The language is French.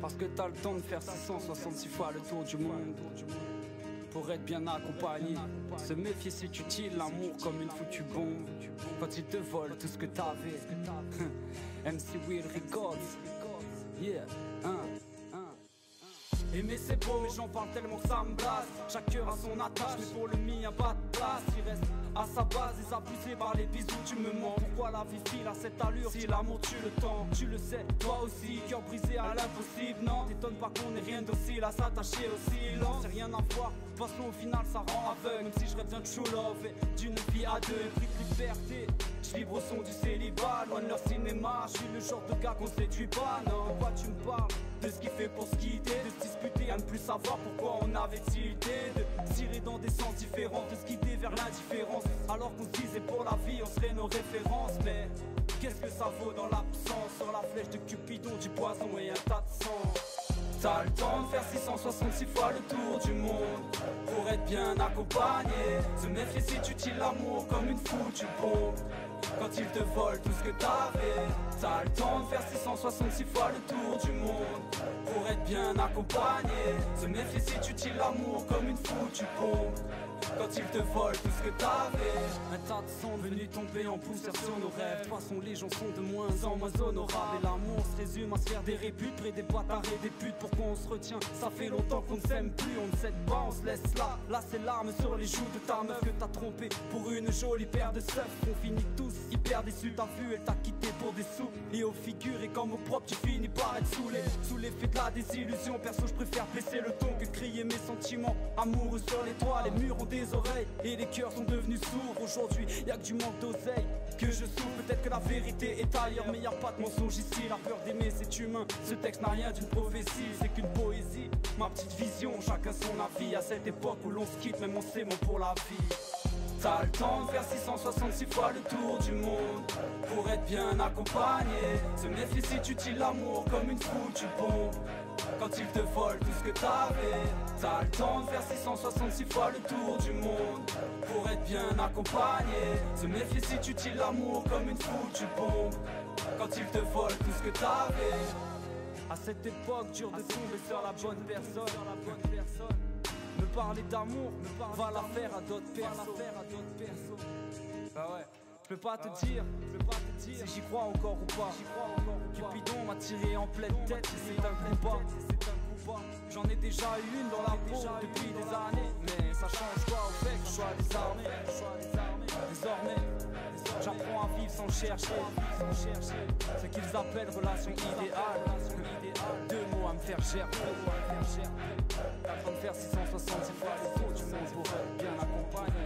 Parce que t'as le temps de faire 666 fois le tour du monde. Pour être bien accompagné, se méfier c'est utile, l'amour comme une foutue bombe. Quand ils te volent tout ce que t'avais. MC Will Records. Yeah, Aimer c'est beau mais j'en parle tellement que ça me blase. Chaque cœur a son attache mais pour le mien y'a pas de place. Il reste à sa base et abusé par les bisous. Tu me mens, pourquoi la vie file à cette allure? Si l'amour tue le temps, tu le sais, toi aussi. Cœur brisé à l'impossible, non. T'étonnes pas qu'on ait rien docile à s'attacher au silence. C'est rien à voir, de toute façon au final ça rend aveugle. Même si je rêve d'un true love et d'une vie à deux. Pris de liberté, je vibre au son du célibat. Loin de leur cinéma, je suis le genre de gars qu'on séduit pas. Non, pourquoi tu me parles de ce qu'il fait pour se quitter, de se disputer, à ne plus savoir pourquoi on avait-il idée de tirer dans des sens différents, de se guider vers l'indifférence, alors qu'on se disait pour la vie on serait nos références. Mais qu'est-ce que ça vaut dans l'absence? Sur la flèche de Cupidon, du poison et un tas de sang. T'as le temps de faire 666 fois le tour du monde pour être bien accompagné. Se méfier c'est utile, l'amour comme une foutue bombe. Quand ils te volent tout ce que t'avais, t'as le temps de faire 666 fois le tour du monde pour être bien accompagné. Se méfier c'est utile, l'amour comme une foutue bombe. Quand ils te volent tout ce que t'avais. Un tas de sang venus tomber en poussière sur nos rêves. De toute façon les gens sont de moins en moins honorables. Et l'amour se résume à se faire des réputes près des bâtards et des putes. Pourquoi on se retient? Ça fait longtemps qu'on ne s'aime plus. On ne s'aide pas, on se laisse là. Là c'est l'arme sur les joues de ta meuf que t'as trompé pour une jolie paire de seufs. On finit tous hyper déçus. T'as vu, elle t'a quitté pour des sous. Et au figure et comme au propre tu finis par être saoulé. Sous l'effet de la désillusion, perso je préfère baisser le ton que crier mes sentiments amoureux sur les toits. Les murs ont des oreilles et les cœurs sont devenus sourds. Aujourd'hui y'a que du manque d'oseille que je souffre. Peut-être que la vérité est ailleurs mais y'a pas de mensonge ici. La peur d'aimer c'est humain, ce texte n'a rien d'une prophétie. C'est qu'une poésie, ma petite vision, chacun son avis. À cette époque où l'on se quitte, même on s'aime pour la vie. T'as le temps de faire 666 fois le tour du monde pour être bien accompagné. Se méfier c'est utile, l'amour comme une foutue bombe. Quand ils te volent tout ce que t'avais, t'as le temps de faire 666 fois le tour du monde pour être bien accompagné. Se méfier c'est utile, l'amour comme une foutue bombe. Quand ils te volent tout ce que t'avais. À cette époque, dur de tomber sur la bonne personne. Me parler d'amour, va la faire à d'autres persos. Bah ouais. Je peux pas te dire si j'y crois encore ou pas. Cupidon m'a tiré en pleine tête et c'est un combat. J'en ai déjà eu une dans la peau depuis des années. Mais ça change quoi au fait que je sois désarmé. Désormais, j'apprends à vivre sans chercher ce qu'ils appellent relation idéale. Deux mots à me faire gerber. T'as le temps de faire 666 fois les tours du monde pour être bien accompagné.